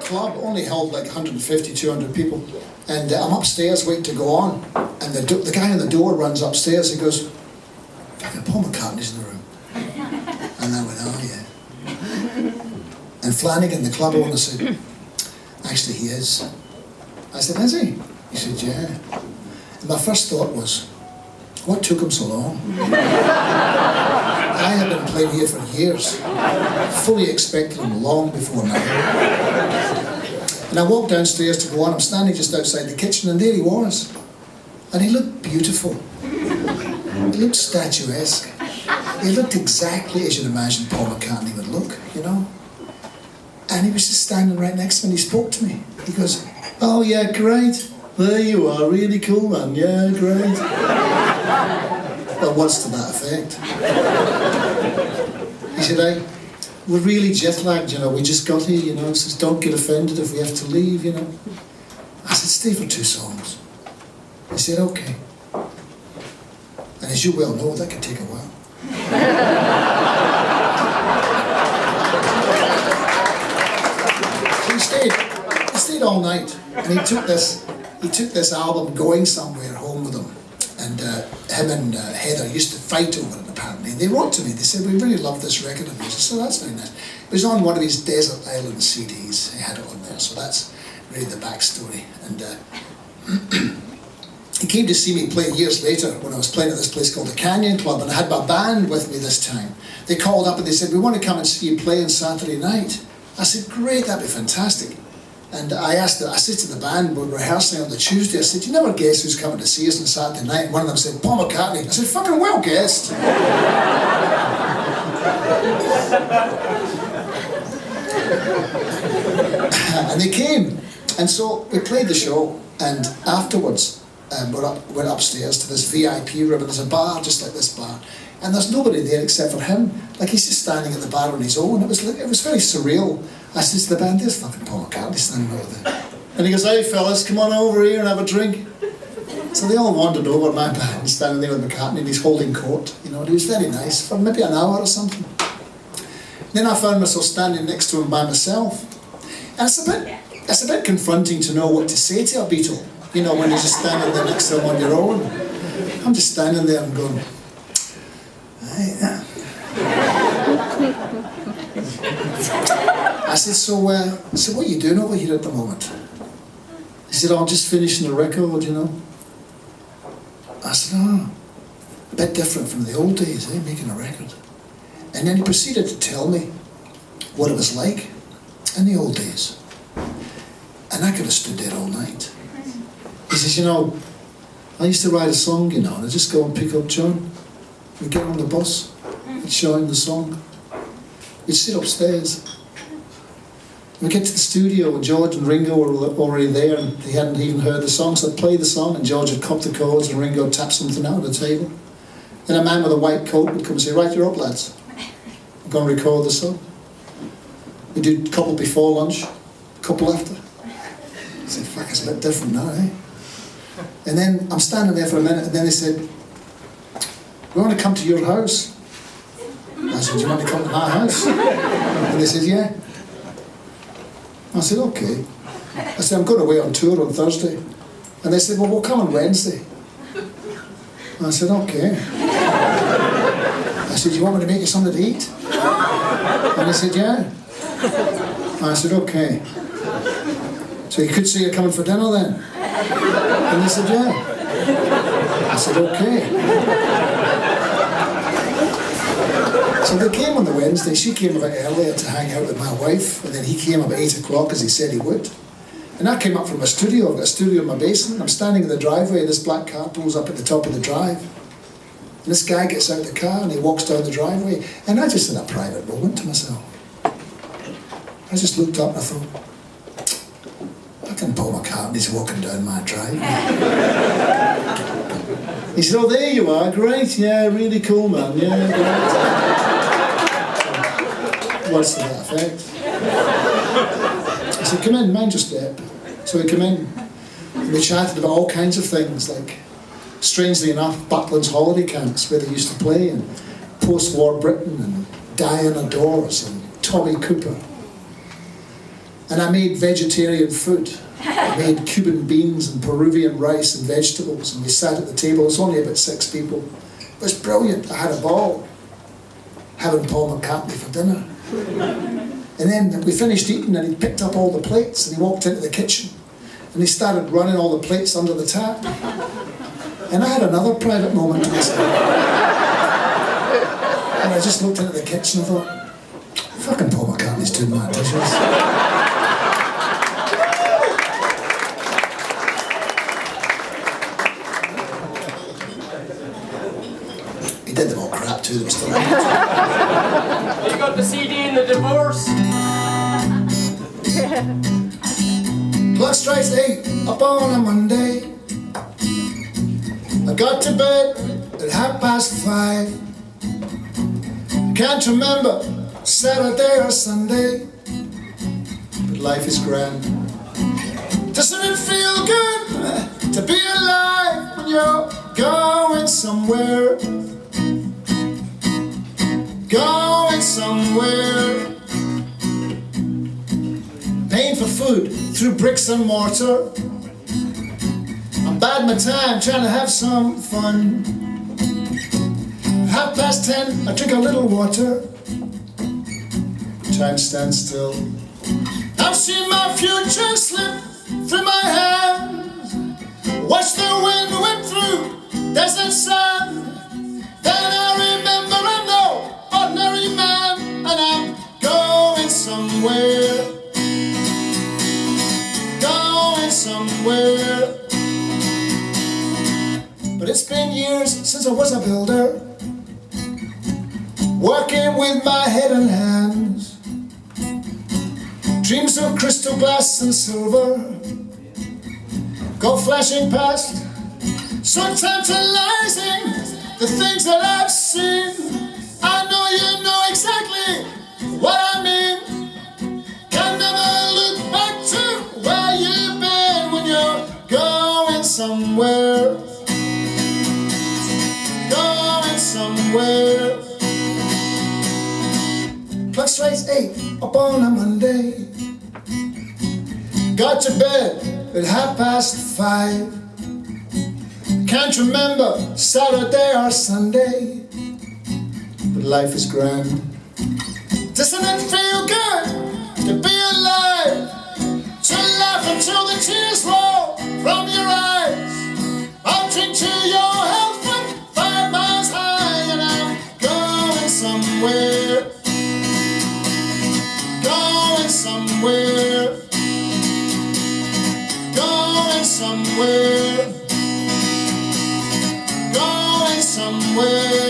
club only held like 150, 200 people. And I'm upstairs waiting to go on. And the guy on the door runs upstairs. He goes, fucking Paul McCartney's in the room. And I went, oh yeah. And Flanagan, the club owner, said, actually he is. I said, is he? He said, yeah. And my first thought was, what took him so long? I had been playing here for years, fully expected him long before now. And I walked downstairs to go on. I'm standing just outside the kitchen, and there he was. And he looked beautiful. He looked statuesque. He looked exactly as you'd imagine Paul McCartney would look, you know. And he was just standing right next to me, and he spoke to me. He goes, oh yeah, great. There you are, really cool man, yeah, great. Well, what's to that effect? He said, we're really jet lagged, you know, we just got here, you know. He says, don't get offended if we have to leave, you know. I said, stay for 2 songs. He said, okay. And as you well know, that can take a while. So he stayed all night, and he took this album Going Somewhere home with him. And him and Heather used to fight over it, apparently. And they wrote to me, they said, we really love this record of yours. I said, that's very nice. It was on one of his Desert Island CDs. He had it on there, so that's really the backstory. And he came to see me play years later when I was playing at this place called the Canyon Club, and I had my band with me this time. They called up and they said, we want to come and see you play on Saturday night. I said, great, that'd be fantastic. And I said to the band, we're rehearsing on the Tuesday, I said, you never guess who's coming to see us on Saturday night? And one of them said, Paul McCartney. I said, fucking well guessed. And they came. And so we played the show, and afterwards went upstairs to this VIP room, and there's a bar just like this bar. And there's nobody there except for him. Like, he's just standing at the bar on his own. It was very surreal. I said to the band, there's fucking Paul McCartney standing over there. And he goes, hey fellas, come on over here and have a drink. So they all wandered over, my band, standing there with McCartney, and he's holding court. You know, and he was very nice, for maybe an hour or something. Then I found myself standing next to him by myself. And it's a bit confronting to know what to say to a Beatle. You know, when you're just standing there next to him on your own. I'm just standing there and going, I said, so what are you doing over here at the moment? He said, oh, I'm just finishing a record, you know. I said, oh, a bit different from the old days, making a record. And then he proceeded to tell me what it was like in the old days. And I could have stood there all night. He says, you know, I used to write a song, you know, and I'd just go and pick up John. We'd get on the bus, we'd show him the song. We'd sit upstairs. We'd get to the studio, and George and Ringo were already there, and they hadn't even heard the song, so I'd play the song, and George would cop the chords, and Ringo would tap something out on the table. Then a man with a white coat would come and say, right, you're up, lads. I'm going to record the song. We'd do a couple before lunch, a couple after. I said, fuck, it's a bit different now, eh? And then I'm standing there for a minute, and then they said, we want to come to your house. I said, do you want to come to my house? And they said, yeah. I said, okay. I said, I'm going away on tour on Thursday. And they said, well, we'll come on Wednesday. I said, okay. I said, do you want me to make you something to eat? And they said, yeah. I said, okay. So you could say you're coming for dinner then? And they said, yeah. I said, okay. So they came on the Wednesday. She came a bit earlier to hang out with my wife, and then he came about 8 o'clock as he said he would. And I came up from my studio. I've got a studio in my basement. I'm standing in the driveway, and this black car pulls up at the top of the drive. And this guy gets out of the car and he walks down the driveway, and I just had a private moment to myself. I just looked up and I thought, fucking Paul McCartney's walking down my driveway. He said, oh, there you are, great, yeah, really cool, man, yeah, great. What's to that effect? I said, come in, mind your step. So we come in, and we chatted about all kinds of things, like, strangely enough, Buckland's holiday camps, where they used to play, and post-war Britain, and Diana Dors, and Tommy Cooper. And I made vegetarian food. I made Cuban beans and Peruvian rice and vegetables, and we sat at the table. It was only about 6 people. It was brilliant. I had a ball having Paul McCartney for dinner. And then we finished eating, and he picked up all the plates and he walked into the kitchen and he started running all the plates under the tap. And I had another private moment to myself. And I just looked into the kitchen and thought, fucking Paul McCartney's doing my dishes. He did them all crap too, they were still You got the CD in the divorce? Clock strikes 8 up on a Monday. I got to bed at 5:30. Can't remember Saturday or Sunday, but life is grand. Doesn't it feel good to be alive when you're going somewhere? Going somewhere. Paying for food through bricks and mortar. I'm biding my time trying to have some fun. 10:30, I drink a little water. Time stands still. I've seen my future slip through my hands. Watch the wind whip through desert sand. Then I remember I'm no ordinary man, and I'm going somewhere. Going somewhere. But it's been years since I was a builder, working with my head and hands. Dreams of crystal glass and silver go flashing past, so tantalizing, the things that I've seen. I know you know exactly what I mean. Can never look back to where you've been when you're going somewhere. Going somewhere. Clock strikes 8 up on a Monday. Got to bed at 5:30. Can't remember Saturday or Sunday, but life is grand. Doesn't it feel good to be alive? To laugh until the tears roll from your eyes. I'll drink to your health from 5 miles high, and I'm going somewhere. Going somewhere. Going somewhere. Going somewhere.